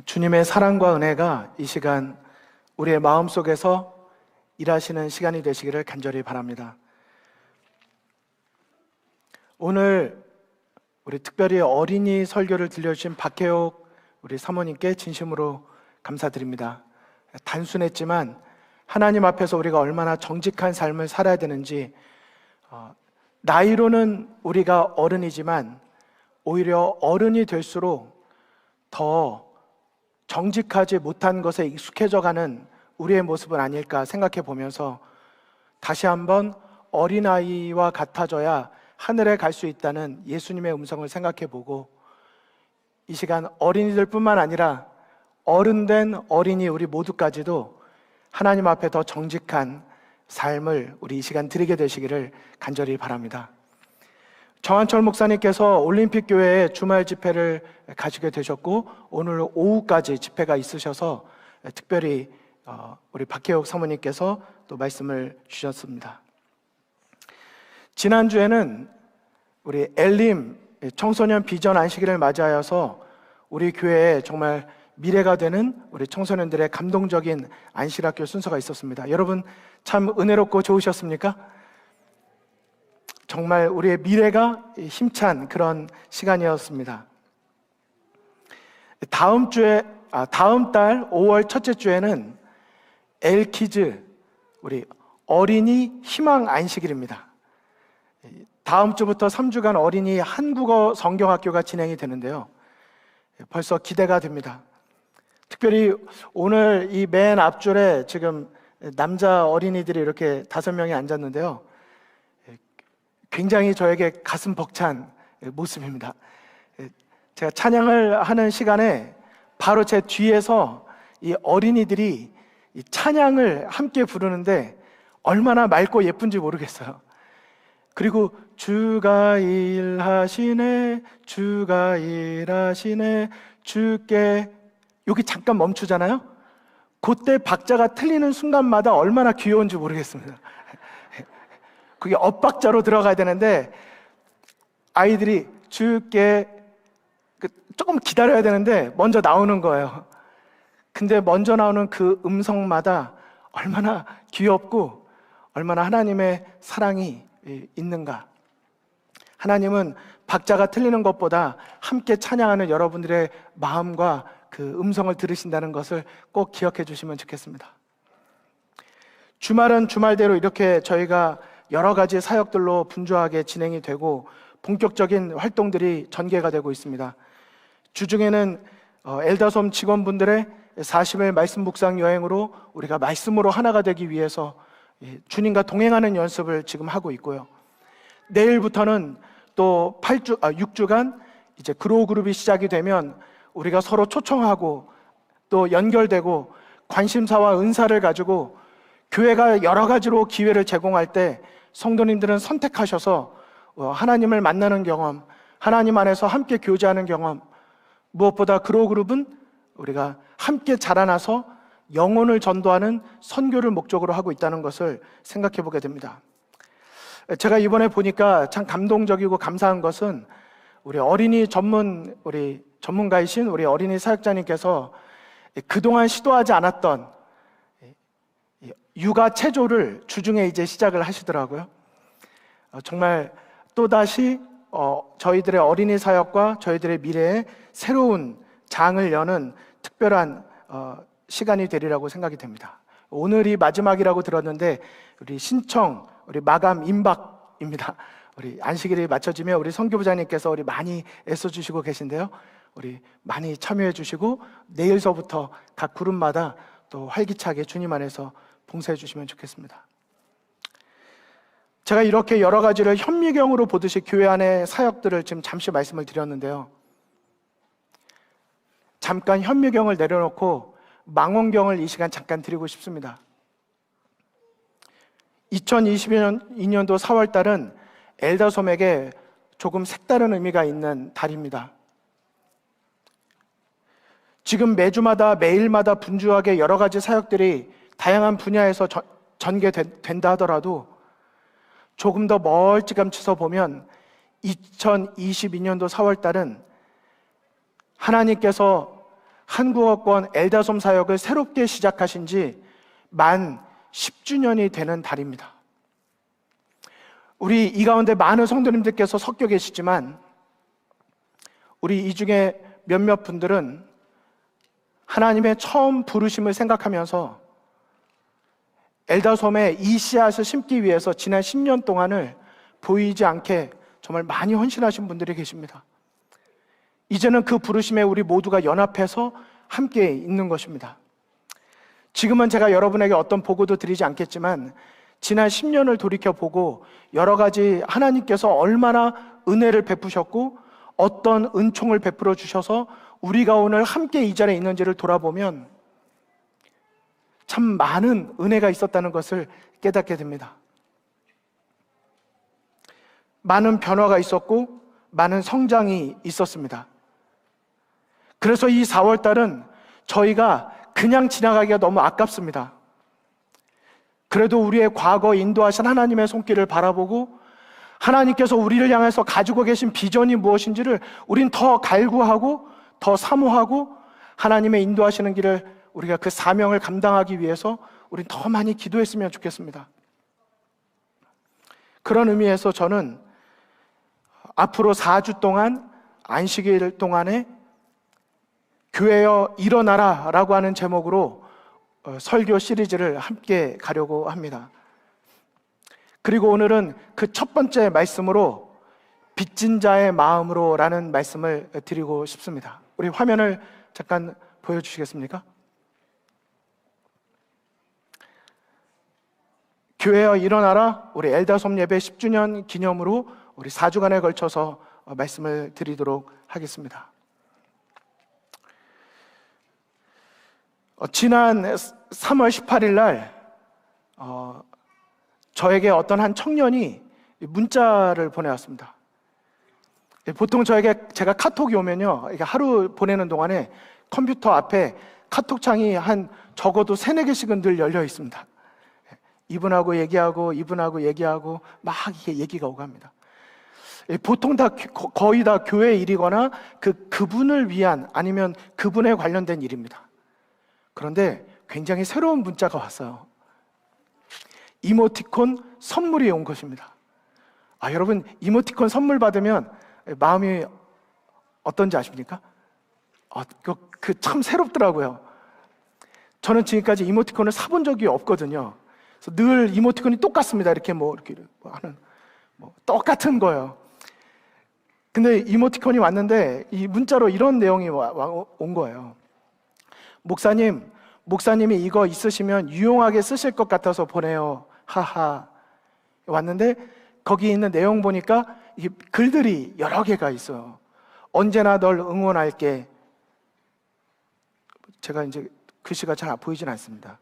주님의 사랑과 은혜가 이 시간 우리의 마음속에서 일하시는 시간이 되시기를 간절히 바랍니다. 오늘 우리 특별히 어린이 설교를 들려주신 박혜옥 우리 사모님께 진심으로 감사드립니다. 단순했지만 하나님 앞에서 우리가 얼마나 정직한 삶을 살아야 되는지, 나이로는 우리가 어른이지만 오히려 어른이 될수록 더 정직하지 못한 것에 익숙해져가는 우리의 모습은 아닐까 생각해 보면서 다시 한번 어린아이와 같아져야 하늘에 갈 수 있다는 예수님의 음성을 생각해 보고, 이 시간 어린이들 뿐만 아니라 어른된 어린이 우리 모두까지도 하나님 앞에 더 정직한 삶을 우리 이 시간 드리게 되시기를 간절히 바랍니다. 정한철 목사님께서 올림픽 교회에 주말 집회를 가지게 되셨고 오늘 오후까지 집회가 있으셔서 특별히 우리 박혜옥 사모님께서 또 말씀을 주셨습니다. 지난주에는 우리 엘림 청소년 비전 안식일을 맞이하여서 우리 교회에 정말 미래가 되는 우리 청소년들의 감동적인 안식학교 순서가 있었습니다. 여러분 참 은혜롭고 좋으셨습니까? 정말 우리의 미래가 힘찬 그런 시간이었습니다. 다음 달 5월 첫째 주에는 엘키즈 우리 어린이 희망 안식일입니다. 다음 주부터 3주간 어린이 한국어 성경학교가 진행이 되는데요. 벌써 기대가 됩니다. 특별히 오늘 이 맨 앞줄에 지금 남자 어린이들이 이렇게 5명이 앉았는데요. 굉장히 저에게 가슴 벅찬 모습입니다. 제가 찬양을 하는 시간에 바로 제 뒤에서 이 어린이들이 이 찬양을 함께 부르는데 얼마나 맑고 예쁜지 모르겠어요. 그리고 주가 일하시네, 주가 일하시네, 주께, 여기 잠깐 멈추잖아요. 그때 박자가 틀리는 순간마다 얼마나 귀여운지 모르겠습니다. 그게 엇박자로 들어가야 되는데 아이들이 주께 조금 기다려야 되는데 먼저 나오는 거예요. 근데 먼저 나오는 그 음성마다 얼마나 귀엽고 얼마나 하나님의 사랑이 있는가. 하나님은 박자가 틀리는 것보다 함께 찬양하는 여러분들의 마음과 그 음성을 들으신다는 것을 꼭 기억해 주시면 좋겠습니다. 주말은 주말대로 이렇게 저희가 여러 가지 사역들로 분주하게 진행이 되고 본격적인 활동들이 전개가 되고 있습니다. 주중에는 엘다솜 직원분들의 40일 말씀 묵상 여행으로 우리가 말씀으로 하나가 되기 위해서 주님과 동행하는 연습을 지금 하고 있고요. 내일부터는 또 6주간 이제 그로우 그룹이 시작이 되면 우리가 서로 초청하고 또 연결되고 관심사와 은사를 가지고 교회가 여러 가지로 기회를 제공할 때 성도님들은 선택하셔서 하나님을 만나는 경험, 하나님 안에서 함께 교제하는 경험, 무엇보다 그로우 그룹은 우리가 함께 자라나서 영혼을 전도하는 선교를 목적으로 하고 있다는 것을 생각해 보게 됩니다. 제가 이번에 보니까 참 감동적이고 감사한 것은 우리 어린이 전문가이신 우리 어린이 사역자님께서 그동안 시도하지 않았던 육아 체조를 주중에 이제 시작을 하시더라고요. 정말 또다시 저희들의 어린이 사역과 저희들의 미래에 새로운 장을 여는 특별한 시간이 되리라고 생각이 됩니다. 오늘이 마지막이라고 들었는데 우리 신청, 우리 마감 임박입니다. 우리 안식일이 맞춰지면 우리 선교부장님께서 우리 많이 애써주시고 계신데요. 우리 많이 참여해 주시고 내일서부터 각 그룹마다 또 활기차게 주님 안에서 봉사해 주시면 좋겠습니다. 제가 이렇게 여러 가지를 현미경으로 보듯이 교회 안의 사역들을 지금 잠시 말씀을 드렸는데요. 잠깐 현미경을 내려놓고 망원경을 이 시간 잠깐 드리고 싶습니다. 2022년도 4월 달은 엘다솜에게 조금 색다른 의미가 있는 달입니다. 지금 매주마다 매일마다 분주하게 여러 가지 사역들이 다양한 분야에서 전개된다 하더라도 조금 더 멀찌감치서 보면 2022년도 4월 달은 하나님께서 한국어권 엘다솜 사역을 새롭게 시작하신 지 만 10주년이 되는 달입니다. 우리 이 가운데 많은 성도님들께서 섞여 계시지만 우리 이 중에 몇몇 분들은 하나님의 처음 부르심을 생각하면서 엘다솜에 이 씨앗을 심기 위해서 지난 10년 동안을 보이지 않게 정말 많이 헌신하신 분들이 계십니다. 이제는 그 부르심에 우리 모두가 연합해서 함께 있는 것입니다. 지금은 제가 여러분에게 어떤 보고도 드리지 않겠지만 지난 10년을 돌이켜보고 여러 가지 하나님께서 얼마나 은혜를 베푸셨고 어떤 은총을 베풀어 주셔서 우리가 오늘 함께 이 자리에 있는지를 돌아보면 참 많은 은혜가 있었다는 것을 깨닫게 됩니다. 많은 변화가 있었고 많은 성장이 있었습니다. 그래서 이 4월 달은 저희가 그냥 지나가기가 너무 아깝습니다. 그래도 우리의 과거 인도하신 하나님의 손길을 바라보고 하나님께서 우리를 향해서 가지고 계신 비전이 무엇인지를 우린 더 갈구하고 더 사모하고 하나님의 인도하시는 길을 우리가 그 사명을 감당하기 위해서 우린 더 많이 기도했으면 좋겠습니다. 그런 의미에서 저는 앞으로 4주 동안 안식일 동안에 교회여 일어나라 라고 하는 제목으로 설교 시리즈를 함께 가려고 합니다. 그리고 오늘은 그 첫 번째 말씀으로 빚진 자의 마음으로 라는 말씀을 드리고 싶습니다. 우리 화면을 잠깐 보여주시겠습니까? 교회여 일어나라, 우리 엘다솜 예배 10주년 기념으로 우리 4주간에 걸쳐서 말씀을 드리도록 하겠습니다. 지난 3월 18일 날 저에게 어떤 한 청년이 문자를 보내왔습니다. 보통 제가 카톡이 오면요, 하루 보내는 동안에 컴퓨터 앞에 카톡창이 한 적어도 3-4개씩은 늘 열려 있습니다. 이분하고 얘기하고 막 이게 얘기가 오고 합니다. 보통 거의 다 교회 일이거나 그분을 위한 아니면 그분에 관련된 일입니다. 그런데 굉장히 새로운 문자가 왔어요. 이모티콘 선물이 온 것입니다. 여러분, 이모티콘 선물 받으면 마음이 어떤지 아십니까? 참 새롭더라고요. 저는 지금까지 이모티콘을 사본 적이 없거든요. 그래서 늘 이모티콘이 똑같습니다. 이렇게 하는 똑같은 거예요. 근데 이모티콘이 왔는데 이 문자로 이런 내용이 온 거예요. 목사님이 이거 있으시면 유용하게 쓰실 것 같아서 보내요. 하하. 왔는데 거기 있는 내용 보니까 이 글들이 여러 개가 있어요. 언제나 널 응원할게. 제가 이제 글씨가 잘 보이진 않습니다.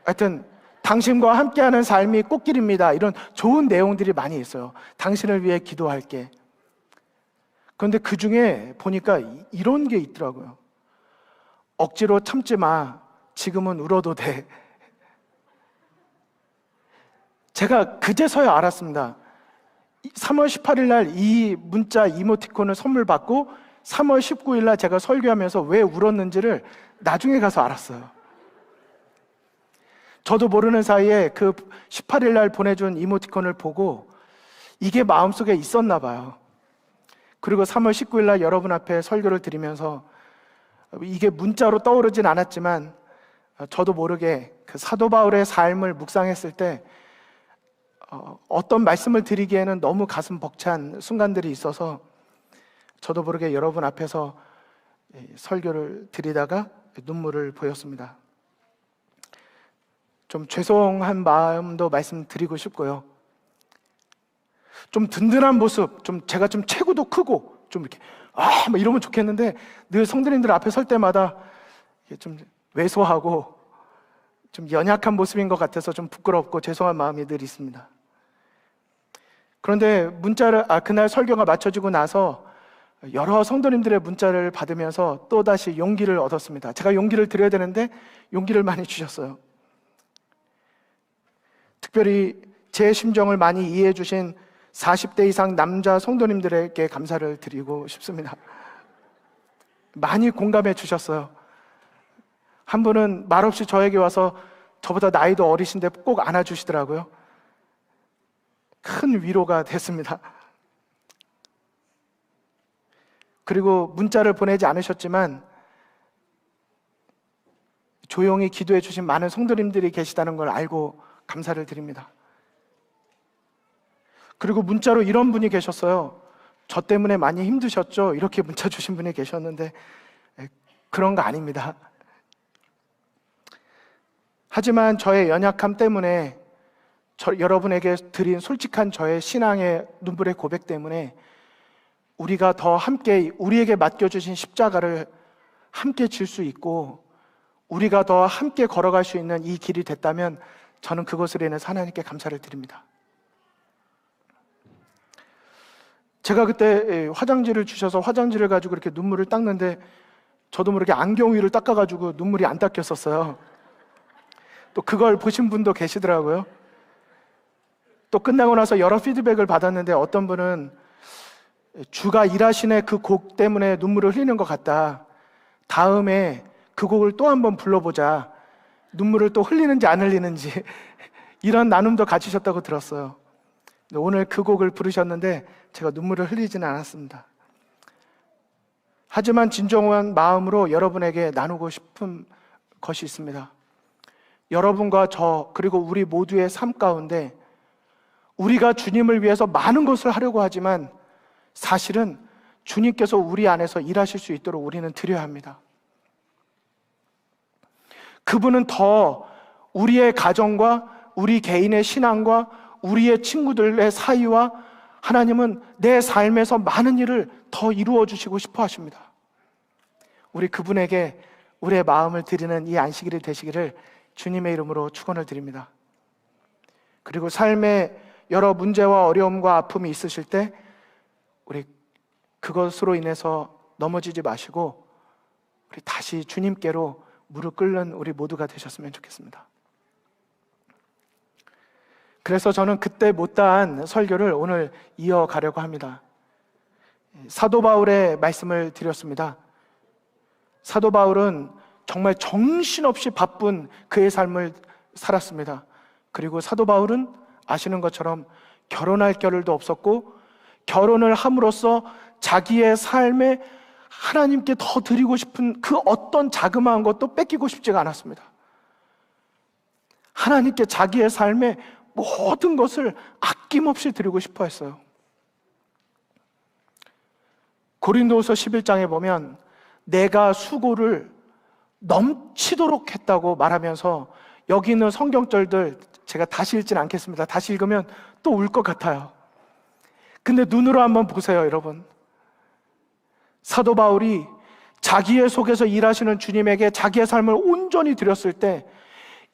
하여튼 당신과 함께하는 삶이 꽃길입니다. 이런 좋은 내용들이 많이 있어요. 당신을 위해 기도할게. 그런데 그 중에 보니까 이런 게 있더라고요. 억지로 참지 마. 지금은 울어도 돼. 제가 그제서야 알았습니다. 3월 18일 날 이 문자 이모티콘을 선물 받고 3월 19일 날 제가 설교하면서 왜 울었는지를 나중에 가서 알았어요. 저도 모르는 사이에 그 18일 날 보내준 이모티콘을 보고 이게 마음속에 있었나 봐요. 그리고 3월 19일 날 여러분 앞에 설교를 드리면서 이게 문자로 떠오르진 않았지만 저도 모르게 그 사도 바울의 삶을 묵상했을 때 어떤 말씀을 드리기에는 너무 가슴 벅찬 순간들이 있어서 저도 모르게 여러분 앞에서 설교를 드리다가 눈물을 보였습니다. 좀 죄송한 마음도 말씀드리고 싶고요. 좀 든든한 모습, 제가 좀 체구도 크고 좀 이렇게 뭐 이러면 좋겠는데 늘 성도님들 앞에 설 때마다 좀 왜소하고 좀 연약한 모습인 것 같아서 좀 부끄럽고 죄송한 마음이 늘 있습니다. 그런데 그날 설교가 마쳐지고 나서 여러 성도님들의 문자를 받으면서 또다시 용기를 얻었습니다. 제가 용기를 드려야 되는데 용기를 많이 주셨어요. 특별히 제 심정을 많이 이해해 주신 40대 이상 남자 성도님들에게 감사를 드리고 싶습니다. 많이 공감해 주셨어요. 한 분은 말없이 저에게 와서 저보다 나이도 어리신데 꼭 안아주시더라고요. 큰 위로가 됐습니다. 그리고 문자를 보내지 않으셨지만 조용히 기도해 주신 많은 성도님들이 계시다는 걸 알고 감사를 드립니다. 그리고 문자로 이런 분이 계셨어요. 저 때문에 많이 힘드셨죠? 이렇게 문자 주신 분이 계셨는데 그런 거 아닙니다. 하지만 저의 연약함 때문에 여러분에게 드린 솔직한 저의 신앙의 눈물의 고백 때문에 우리가 더 함께 우리에게 맡겨주신 십자가를 함께 질 수 있고 우리가 더 함께 걸어갈 수 있는 이 길이 됐다면 저는 그것으로 인해서 하나님께 감사를 드립니다. 제가 그때 화장지를 주셔서 화장지를 가지고 이렇게 눈물을 닦는데 저도 모르게 안경 위를 닦아가지고 눈물이 안 닦였었어요. 또 그걸 보신 분도 계시더라고요. 또 끝나고 나서 여러 피드백을 받았는데 어떤 분은 주가 일하시네 그 곡 때문에 눈물을 흘리는 것 같다. 다음에 그 곡을 또 한번 불러보자. 눈물을 또 흘리는지 안 흘리는지 이런 나눔도 가지셨다고 들었어요. 오늘 그 곡을 부르셨는데 제가 눈물을 흘리지는 않았습니다. 하지만 진정한 마음으로 여러분에게 나누고 싶은 것이 있습니다. 여러분과 저 그리고 우리 모두의 삶 가운데 우리가 주님을 위해서 많은 것을 하려고 하지만 사실은 주님께서 우리 안에서 일하실 수 있도록 우리는 드려야 합니다. 그분은 더 우리의 가정과 우리 개인의 신앙과 우리의 친구들의 사이와 하나님은 내 삶에서 많은 일을 더 이루어 주시고 싶어 하십니다. 우리 그분에게 우리의 마음을 드리는 이 안식일이 되시기를 주님의 이름으로 축원을 드립니다. 그리고 삶에 여러 문제와 어려움과 아픔이 있으실 때 우리 그것으로 인해서 넘어지지 마시고 우리 다시 주님께로 무릎 꿇는 우리 모두가 되셨으면 좋겠습니다. 그래서 저는 그때 못다한 설교를 오늘 이어가려고 합니다. 사도 바울의 말씀을 드렸습니다. 사도 바울은 정말 정신없이 바쁜 그의 삶을 살았습니다. 그리고 사도 바울은 아시는 것처럼 결혼할 겨를도 없었고 결혼을 함으로써 자기의 삶에 하나님께 더 드리고 싶은 그 어떤 자그마한 것도 뺏기고 싶지가 않았습니다. 하나님께 자기의 삶에 모든 것을 아낌없이 드리고 싶어 했어요. 고린도후서 11장에 보면 내가 수고를 넘치도록 했다고 말하면서 여기 있는 성경절들 제가 다시 읽지는 않겠습니다. 다시 읽으면 또 울 것 같아요. 근데 눈으로 한번 보세요, 여러분. 사도 바울이 자기의 속에서 일하시는 주님에게 자기의 삶을 온전히 드렸을 때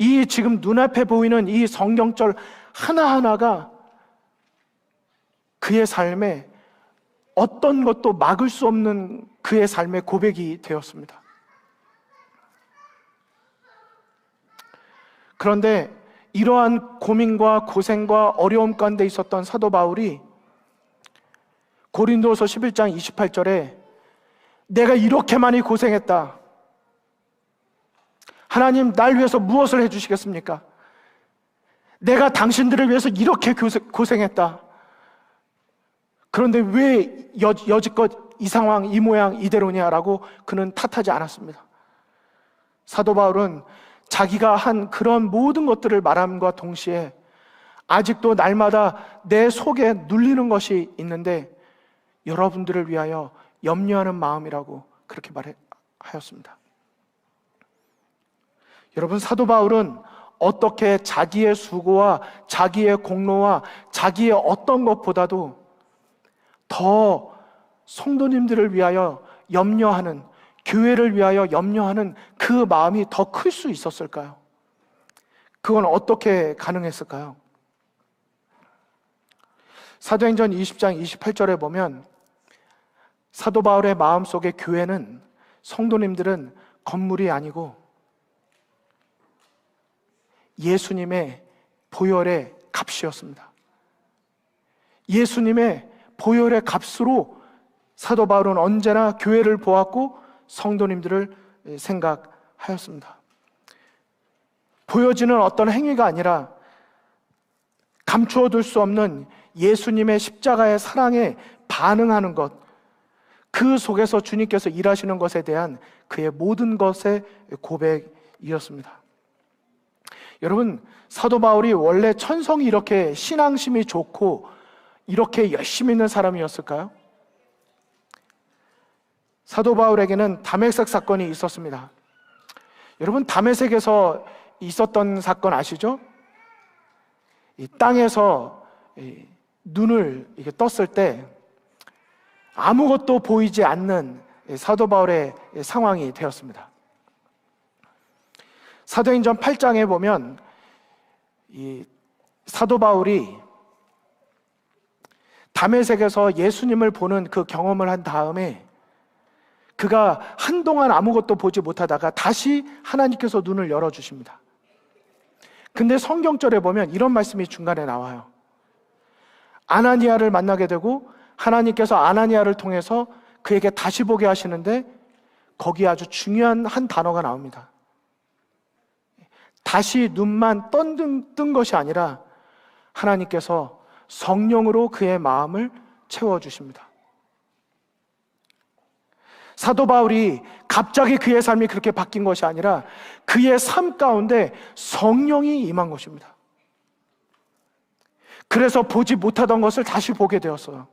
이 지금 눈앞에 보이는 이 성경절 하나하나가 그의 삶에 어떤 것도 막을 수 없는 그의 삶의 고백이 되었습니다. 그런데 이러한 고민과 고생과 어려움 가운데 있었던 사도 바울이 고린도서 11장 28절에 내가 이렇게 많이 고생했다. 하나님 날 위해서 무엇을 해주시겠습니까? 내가 당신들을 위해서 이렇게 고생했다. 그런데 왜 여지껏 이 상황, 이 모양, 이대로냐라고 그는 탓하지 않았습니다. 사도 바울은 자기가 한 그런 모든 것들을 말함과 동시에 아직도 날마다 내 속에 눌리는 것이 있는데 여러분들을 위하여 염려하는 마음이라고 그렇게 말하였습니다. 여러분, 사도 바울은 어떻게 자기의 수고와 자기의 공로와 자기의 어떤 것보다도 더 성도님들을 위하여 염려하는, 교회를 위하여 염려하는 그 마음이 더 클 수 있었을까요? 그건 어떻게 가능했을까요? 사도행전 20장 28절에 보면 사도 바울의 마음속에 교회는, 성도님들은 건물이 아니고 예수님의 보혈의 값이었습니다. 예수님의 보혈의 값으로 사도 바울은 언제나 교회를 보았고 성도님들을 생각하였습니다. 보여지는 어떤 행위가 아니라 감추어둘 수 없는 예수님의 십자가의 사랑에 반응하는 것, 그 속에서 주님께서 일하시는 것에 대한 그의 모든 것의 고백이었습니다. 여러분, 사도 바울이 원래 천성이 이렇게 신앙심이 좋고 이렇게 열심히 있는 사람이었을까요? 사도 바울에게는 다메섹 사건이 있었습니다. 여러분, 다메섹에서 있었던 사건 아시죠? 이 땅에서 눈을 이렇게 떴을 때 아무것도 보이지 않는 사도 바울의 상황이 되었습니다. 사도행전 8장에 보면 이 사도 바울이 다메섹에서 예수님을 보는 그 경험을 한 다음에 그가 한동안 아무것도 보지 못하다가 다시 하나님께서 눈을 열어주십니다. 근데 성경절에 보면 이런 말씀이 중간에 나와요. 아나니아를 만나게 되고 하나님께서 아나니아를 통해서 그에게 다시 보게 하시는데 거기에 아주 중요한 한 단어가 나옵니다. 다시 눈만 뜬 것이 아니라 하나님께서 성령으로 그의 마음을 채워주십니다. 사도 바울이 갑자기 그의 삶이 그렇게 바뀐 것이 아니라 그의 삶 가운데 성령이 임한 것입니다. 그래서 보지 못하던 것을 다시 보게 되었어요.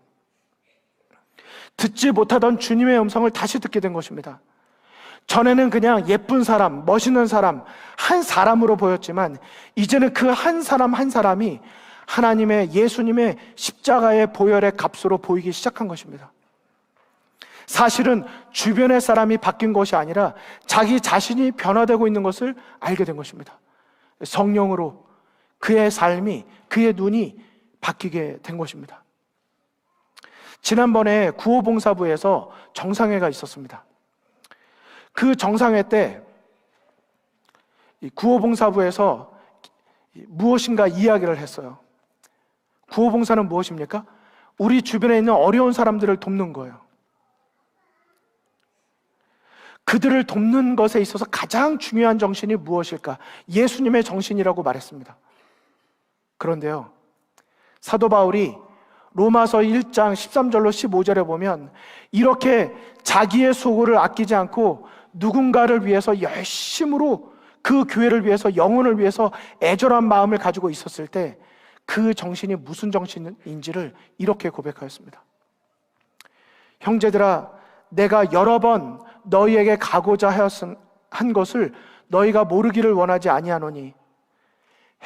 듣지 못하던 주님의 음성을 다시 듣게 된 것입니다. 전에는 그냥 예쁜 사람, 멋있는 사람, 한 사람으로 보였지만 이제는 그 한 사람 한 사람이 하나님의 예수님의 십자가의 보혈의 값으로 보이기 시작한 것입니다. 사실은 주변의 사람이 바뀐 것이 아니라 자기 자신이 변화되고 있는 것을 알게 된 것입니다. 성령으로 그의 삶이, 그의 눈이 바뀌게 된 것입니다. 지난번에 구호봉사부에서 정상회가 있었습니다. 그 정상회 때 구호봉사부에서 무엇인가 이야기를 했어요. 구호봉사는 무엇입니까? 우리 주변에 있는 어려운 사람들을 돕는 거예요. 그들을 돕는 것에 있어서 가장 중요한 정신이 무엇일까? 예수님의 정신이라고 말했습니다. 그런데요, 사도 바울이 로마서 1장 13절로 15절에 보면 이렇게 자기의 소고를 아끼지 않고 누군가를 위해서 열심으로 그 교회를 위해서, 영혼을 위해서 애절한 마음을 가지고 있었을 때 그 정신이 무슨 정신인지를 이렇게 고백하였습니다. 형제들아, 내가 여러 번 너희에게 가고자 한 것을 너희가 모르기를 원하지 아니하노니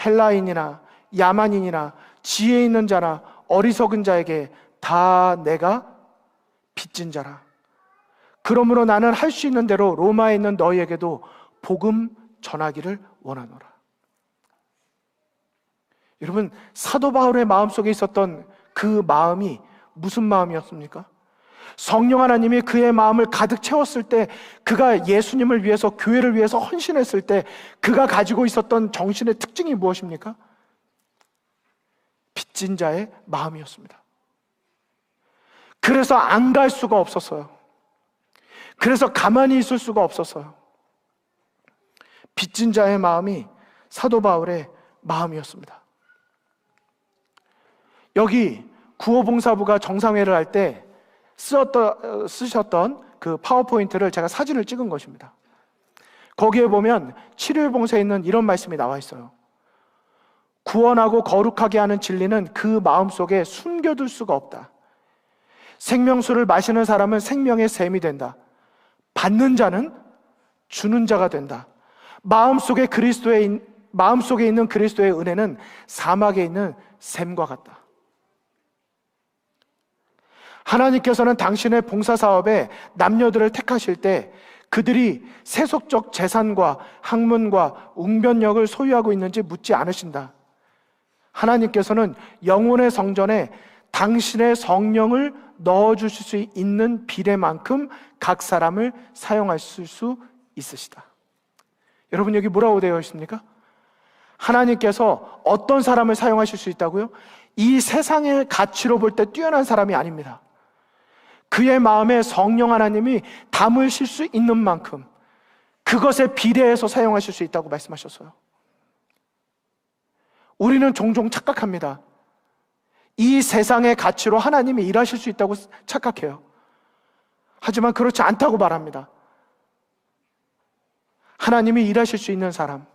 헬라인이나 야만인이나 지혜 있는 자나 어리석은 자에게 다 내가 빚진 자라. 그러므로 나는 할 수 있는 대로 로마에 있는 너희에게도 복음 전하기를 원하노라. 여러분, 사도 바울의 마음속에 있었던 그 마음이 무슨 마음이었습니까? 성령 하나님이 그의 마음을 가득 채웠을 때, 그가 예수님을 위해서, 교회를 위해서 헌신했을 때 그가 가지고 있었던 정신의 특징이 무엇입니까? 빚진 자의 마음이었습니다. 그래서 안 갈 수가 없었어요. 그래서 가만히 있을 수가 없었어요. 빚진 자의 마음이 사도 바울의 마음이었습니다. 여기 구호봉사부가 정상회를 할 때 쓰셨던 그 파워포인트를 제가 사진을 찍은 것입니다. 거기에 보면 7일 봉사에 있는 이런 말씀이 나와 있어요. 구원하고 거룩하게 하는 진리는 그 마음속에 숨겨둘 수가 없다. 생명수를 마시는 사람은 생명의 샘이 된다. 받는 자는 주는 자가 된다. 마음속에 있는 그리스도의 은혜는 사막에 있는 샘과 같다. 하나님께서는 당신의 봉사사업에 남녀들을 택하실 때 그들이 세속적 재산과 학문과 웅변력을 소유하고 있는지 묻지 않으신다. 하나님께서는 영혼의 성전에 당신의 성령을 넣어주실 수 있는 비례만큼 각 사람을 사용하실 수 있으시다. 여러분, 여기 뭐라고 되어 있습니까? 하나님께서 어떤 사람을 사용하실 수 있다고요? 이 세상의 가치로 볼 때 뛰어난 사람이 아닙니다. 그의 마음에 성령 하나님이 담으실 수 있는 만큼 그것에 비례해서 사용하실 수 있다고 말씀하셨어요. 우리는 종종 착각합니다. 이 세상의 가치로 하나님이 일하실 수 있다고 착각해요. 하지만 그렇지 않다고 말합니다. 하나님이 일하실 수 있는 사람,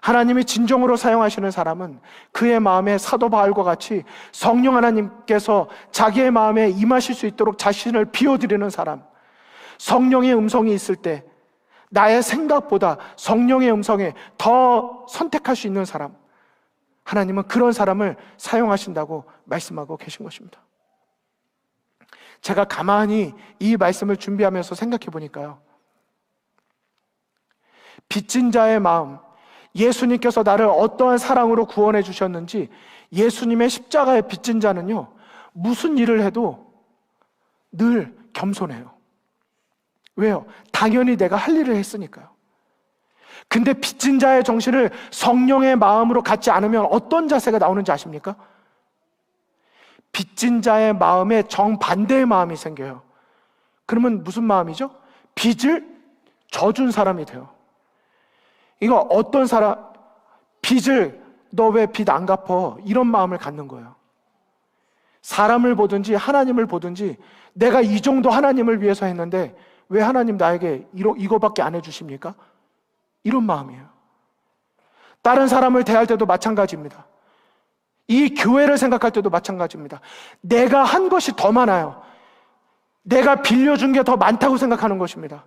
하나님이 진정으로 사용하시는 사람은 그의 마음에 사도 바울과 같이 성령 하나님께서 자기의 마음에 임하실 수 있도록 자신을 비워드리는 사람, 성령의 음성이 있을 때 나의 생각보다 성령의 음성에 더 선택할 수 있는 사람, 하나님은 그런 사람을 사용하신다고 말씀하고 계신 것입니다. 제가 가만히 이 말씀을 준비하면서 생각해 보니까요, 빚진 자의 마음, 예수님께서 나를 어떠한 사랑으로 구원해 주셨는지, 예수님의 십자가의 빚진 자는요, 무슨 일을 해도 늘 겸손해요. 왜요? 당연히 내가 할 일을 했으니까요. 근데 빚진 자의 정신을 성령의 마음으로 갖지 않으면 어떤 자세가 나오는지 아십니까? 빚진 자의 마음에 정반대의 마음이 생겨요. 그러면 무슨 마음이죠? 빚을 져준 사람이 돼요. 이거 어떤 사람, 빚을 너 왜 빚 안 갚어? 이런 마음을 갖는 거예요. 사람을 보든지 하나님을 보든지 내가 이 정도 하나님을 위해서 했는데 왜 하나님 나에게 이거밖에 안 해주십니까? 이런 마음이에요. 다른 사람을 대할 때도 마찬가지입니다. 이 교회를 생각할 때도 마찬가지입니다. 내가 한 것이 더 많아요. 내가 빌려준 게 더 많다고 생각하는 것입니다.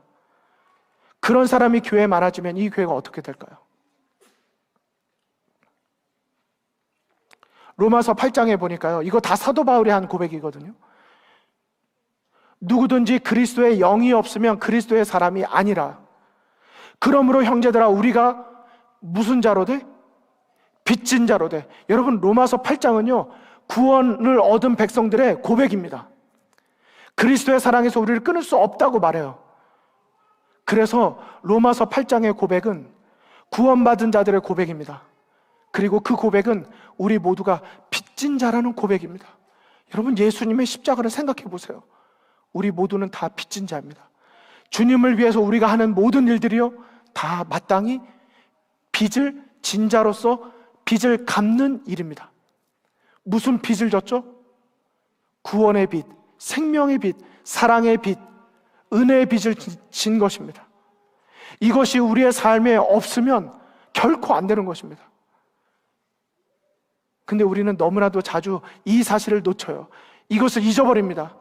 그런 사람이 교회에 많아지면 이 교회가 어떻게 될까요? 로마서 8장에 보니까요, 이거 다 사도 바울이 한 고백이거든요. 누구든지 그리스도의 영이 없으면 그리스도의 사람이 아니라. 그러므로 형제들아, 우리가 무슨 자로 돼? 빚진 자로 돼. 여러분, 로마서 8장은요 구원을 얻은 백성들의 고백입니다. 그리스도의 사랑에서 우리를 끊을 수 없다고 말해요. 그래서 로마서 8장의 고백은 구원받은 자들의 고백입니다. 그리고 그 고백은 우리 모두가 빚진 자라는 고백입니다. 여러분, 예수님의 십자가를 생각해 보세요. 우리 모두는 다 빚진 자입니다. 주님을 위해서 우리가 하는 모든 일들이요 다 마땅히 빚을 진 자로서 빚을 갚는 일입니다. 무슨 빚을 졌죠? 구원의 빚, 생명의 빚, 사랑의 빚, 은혜의 빚을 진 것입니다. 이것이 우리의 삶에 없으면 결코 안 되는 것입니다. 근데 우리는 너무나도 자주 이 사실을 놓쳐요. 이것을 잊어버립니다.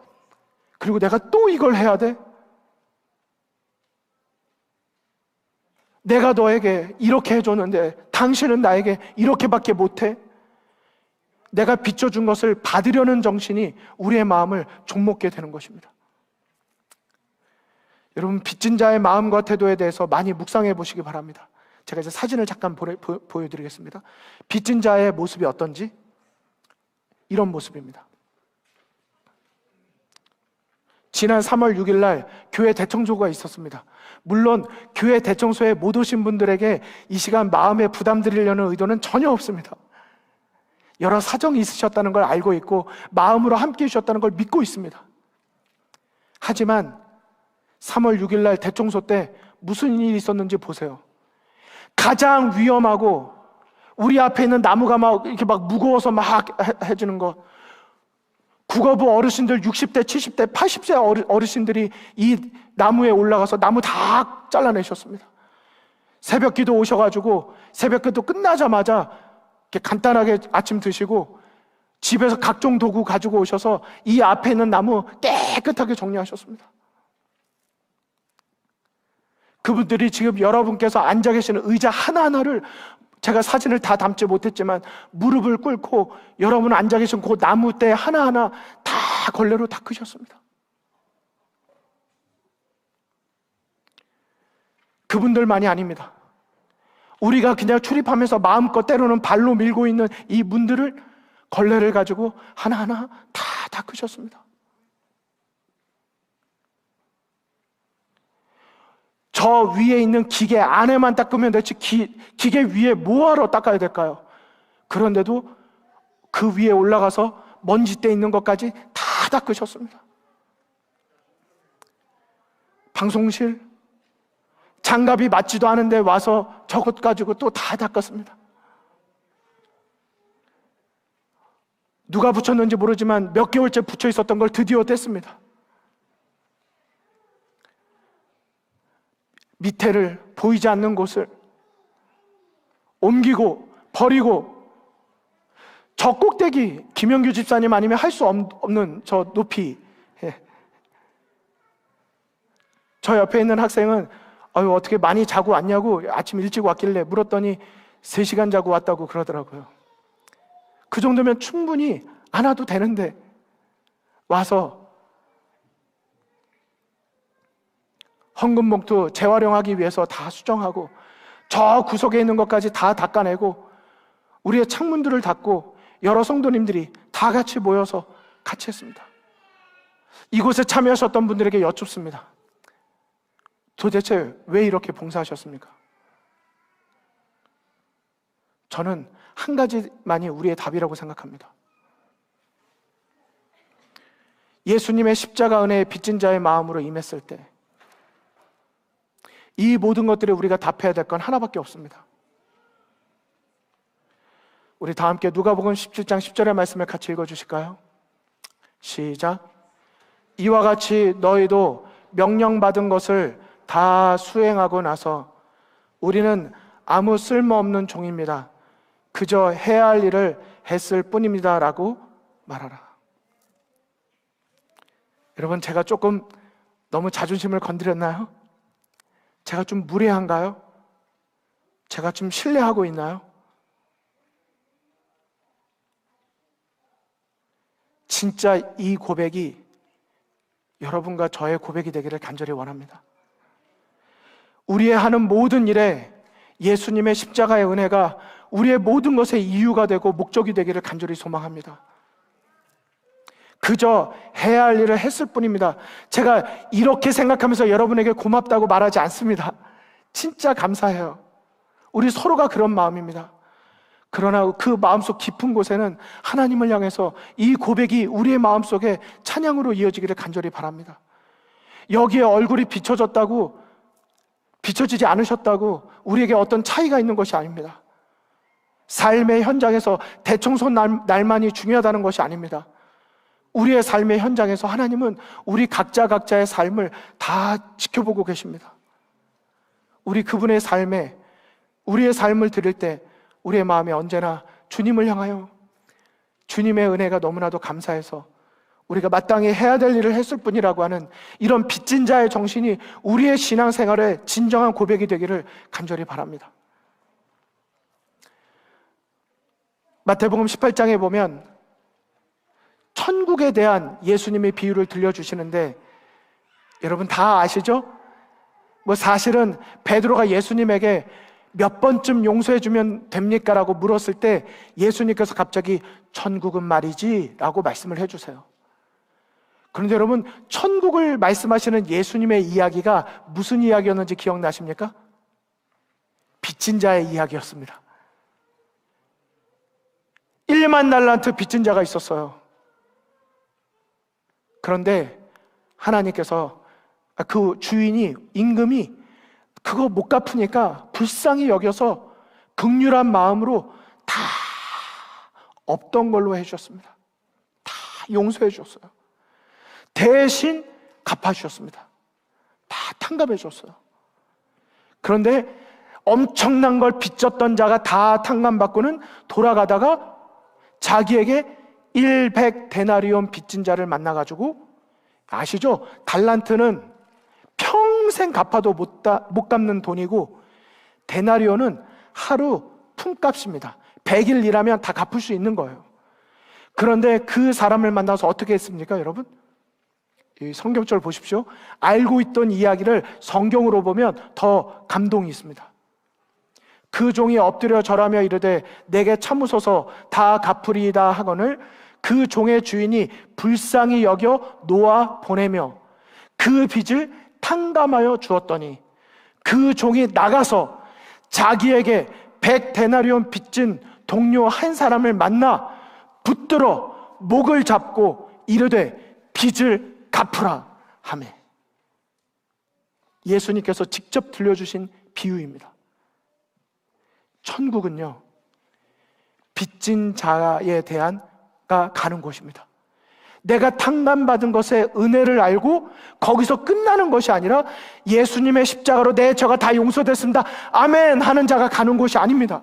그리고 내가 또 이걸 해야 돼? 내가 너에게 이렇게 해줬는데 당신은 나에게 이렇게밖에 못해? 내가 비춰준 것을 받으려는 정신이 우리의 마음을 좀먹게 되는 것입니다. 여러분, 빚진 자의 마음과 태도에 대해서 많이 묵상해 보시기 바랍니다. 제가 이제 사진을 잠깐 보여드리겠습니다. 빚진 자의 모습이 어떤지, 이런 모습입니다. 지난 3월 6일 날 교회 대청소가 있었습니다. 물론 교회 대청소에 못 오신 분들에게 이 시간 마음에 부담 드리려는 의도는 전혀 없습니다. 여러 사정이 있으셨다는 걸 알고 있고 마음으로 함께 해주셨다는 걸 믿고 있습니다. 하지만 3월 6일 날 대청소 때 무슨 일이 있었는지 보세요. 가장 위험하고 우리 앞에 있는 나무가 막 이렇게 막 무거워서 막 해주는 거, 국어부 어르신들 60대, 70대, 80세 어르신들이 이 나무에 올라가서 나무 다 잘라내셨습니다. 새벽 기도 오셔가지고 새벽 기도 끝나자마자 이렇게 간단하게 아침 드시고 집에서 각종 도구 가지고 오셔서 이 앞에 있는 나무 깨끗하게 정리하셨습니다. 그분들이 지금 여러분께서 앉아 계시는 의자 하나하나를, 제가 사진을 다 담지 못했지만 무릎을 꿇고 여러분 앉아 계신 그 나무대 하나하나 다 걸레로 닦으셨습니다. 그분들만이 아닙니다. 우리가 그냥 출입하면서 마음껏 때로는 발로 밀고 있는 이 문들을 걸레를 가지고 하나하나 다 닦으셨습니다. 저 위에 있는 기계 안에만 닦으면 대체 기계 위에 뭐하러 닦아야 될까요? 그런데도 그 위에 올라가서 먼지 때 있는 것까지 다 닦으셨습니다. 방송실, 장갑이 맞지도 않은데 와서 저것 가지고 또 다 닦았습니다. 누가 붙였는지 모르지만 몇 개월째 붙여 있었던 걸 드디어 뗐습니다. 밑에를 보이지 않는 곳을 옮기고 버리고, 저 꼭대기, 김영규 집사님 아니면 할 수 없는 저 높이, 저 옆에 있는 학생은 어떻게 많이 자고 왔냐고 아침 일찍 왔길래 물었더니 3시간 자고 왔다고 그러더라고요. 그 정도면 충분히 안 와도 되는데 와서 헌금 봉투 재활용하기 위해서 다 수정하고, 저 구석에 있는 것까지 다 닦아내고, 우리의 창문들을 닫고 여러 성도님들이 다 같이 모여서 같이 했습니다. 이곳에 참여하셨던 분들에게 여쭙습니다. 도대체 왜 이렇게 봉사하셨습니까? 저는 한 가지만이 우리의 답이라고 생각합니다. 예수님의 십자가 은혜의 빚진 자의 마음으로 임했을 때 이 모든 것들에 우리가 답해야 될 건 하나밖에 없습니다. 우리 다 함께 누가복음 17장 10절의 말씀을 같이 읽어주실까요? 시작. 이와 같이 너희도 명령받은 것을 다 수행하고 나서 우리는 아무 쓸모없는 종입니다. 그저 해야 할 일을 했을 뿐입니다. 라고 말하라. 여러분, 제가 조금 너무 자존심을 건드렸나요? 제가 좀 무례한가요? 제가 좀 신뢰하고 있나요? 진짜 이 고백이 여러분과 저의 고백이 되기를 간절히 원합니다. 우리의 하는 모든 일에 예수님의 십자가의 은혜가 우리의 모든 것의 이유가 되고 목적이 되기를 간절히 소망합니다. 그저 해야 할 일을 했을 뿐입니다. 제가 이렇게 생각하면서 여러분에게 고맙다고 말하지 않습니다. 진짜 감사해요. 우리 서로가 그런 마음입니다. 그러나 그 마음속 깊은 곳에는 하나님을 향해서 이 고백이 우리의 마음속에 찬양으로 이어지기를 간절히 바랍니다. 여기에 얼굴이 비춰졌다고, 비춰지지 않으셨다고 우리에게 어떤 차이가 있는 것이 아닙니다. 삶의 현장에서 대청소 날만이 중요하다는 것이 아닙니다. 우리의 삶의 현장에서 하나님은 우리 각자의 삶을 다 지켜보고 계십니다. 우리 그분의 삶에, 우리의 삶을 드릴 때 우리의 마음에 언제나 주님을 향하여 주님의 은혜가 너무나도 감사해서 우리가 마땅히 해야 될 일을 했을 뿐이라고 하는 이런 빚진 자의 정신이 우리의 신앙생활의 진정한 고백이 되기를 간절히 바랍니다. 마태복음 18장에 보면 천국에 대한 예수님의 비유를 들려주시는데, 여러분 다 아시죠? 사실은 베드로가 예수님에게 몇 번쯤 용서해주면 됩니까? 라고 물었을 때 예수님께서 갑자기 천국은 말이지 라고 말씀을 해주세요. 그런데 여러분, 천국을 말씀하시는 예수님의 이야기가 무슨 이야기였는지 기억나십니까? 빚진 자의 이야기였습니다. 1만 달란트 빚진 자가 있었어요. 그런데 하나님께서 그 주인이, 임금이 그거 못 갚으니까 불쌍히 여겨서 긍휼한 마음으로 다 없던 걸로 해주셨습니다. 다 용서해 주셨어요. 대신 갚아주셨습니다. 다 탕감해 주셨어요. 그런데 엄청난 걸 빚졌던 자가 다 탕감받고는 돌아가다가 자기에게 100데나리온 빚진 자를 만나가지고, 아시죠? 달란트는 평생 갚아도 못 갚는 돈이고, 데나리온은 하루 품값입니다. 100일 일하면 다 갚을 수 있는 거예요. 그런데 그 사람을 만나서 어떻게 했습니까, 여러분? 이 성경절 보십시오. 알고 있던 이야기를 성경으로 보면 더 감동이 있습니다. 그 종이 엎드려 절하며 이르되 내게 참으소서 다 갚으리이다 하거늘 그 종의 주인이 불쌍히 여겨 놓아 보내며 그 빚을 탕감하여 주었더니 그 종이 나가서 자기에게 100데나리온 빚진 동료 한 사람을 만나 붙들어 목을 잡고 이르되 빚을 갚으라 하매. 예수님께서 직접 들려주신 비유입니다. 천국은요, 빚진 자에 대한가 가는 곳입니다. 내가 탕감받은 것의 은혜를 알고 거기서 끝나는 것이 아니라 예수님의 십자가로 내 죄가 다 용서됐습니다, 아멘 하는 자가 가는 곳이 아닙니다.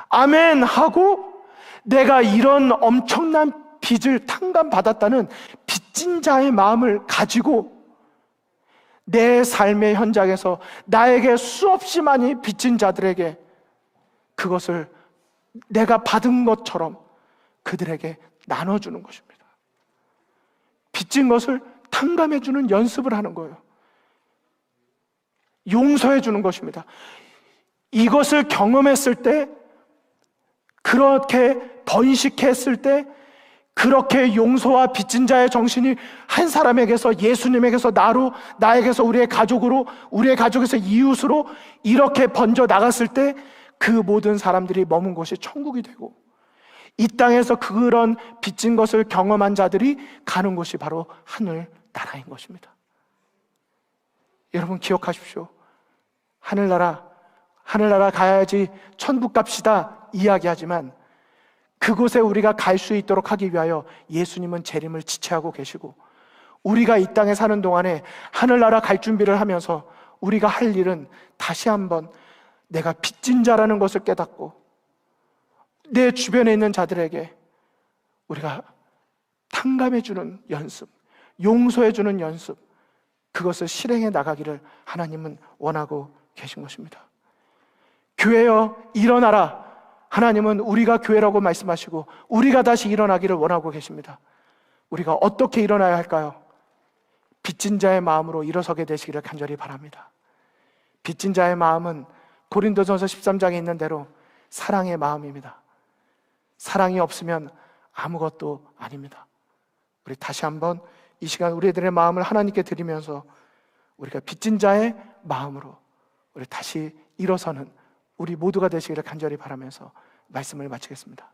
아멘 하고 내가 이런 엄청난 빚을 탕감받았다는 빚진 자의 마음을 가지고 내 삶의 현장에서 나에게 수없이 많이 빚진 자들에게 그것을 내가 받은 것처럼 그들에게 나눠주는 것입니다. 빚진 것을 탕감해주는 연습을 하는 거예요. 용서해주는 것입니다. 이것을 경험했을 때, 그렇게 번식했을 때, 그렇게 용서와 빚진 자의 정신이 한 사람에게서, 예수님에게서 나로, 나에게서 우리의 가족으로, 우리의 가족에서 이웃으로 이렇게 번져 나갔을 때 그 모든 사람들이 머문 곳이 천국이 되고, 이 땅에서 그런 빚진 것을 경험한 자들이 가는 곳이 바로 하늘 나라인 것입니다. 여러분 기억하십시오. 하늘나라 가야지, 천국 갑시다 이야기하지만 그곳에 우리가 갈 수 있도록 하기 위하여 예수님은 재림을 지체하고 계시고, 우리가 이 땅에 사는 동안에 하늘나라 갈 준비를 하면서 우리가 할 일은 다시 한번 내가 빚진 자라는 것을 깨닫고 내 주변에 있는 자들에게 우리가 탕감해주는 연습, 용서해주는 연습, 그것을 실행해 나가기를 하나님은 원하고 계신 것입니다. 교회여 일어나라. 하나님은 우리가 교회라고 말씀하시고 우리가 다시 일어나기를 원하고 계십니다. 우리가 어떻게 일어나야 할까요? 빚진 자의 마음으로 일어서게 되시기를 간절히 바랍니다. 빚진 자의 마음은 고린도전서 13장에 있는 대로 사랑의 마음입니다. 사랑이 없으면 아무것도 아닙니다. 우리 다시 한번 이 시간 우리들의 마음을 하나님께 드리면서 우리가 빚진 자의 마음으로 우리 다시 일어서는 우리 모두가 되시기를 간절히 바라면서 말씀을 마치겠습니다.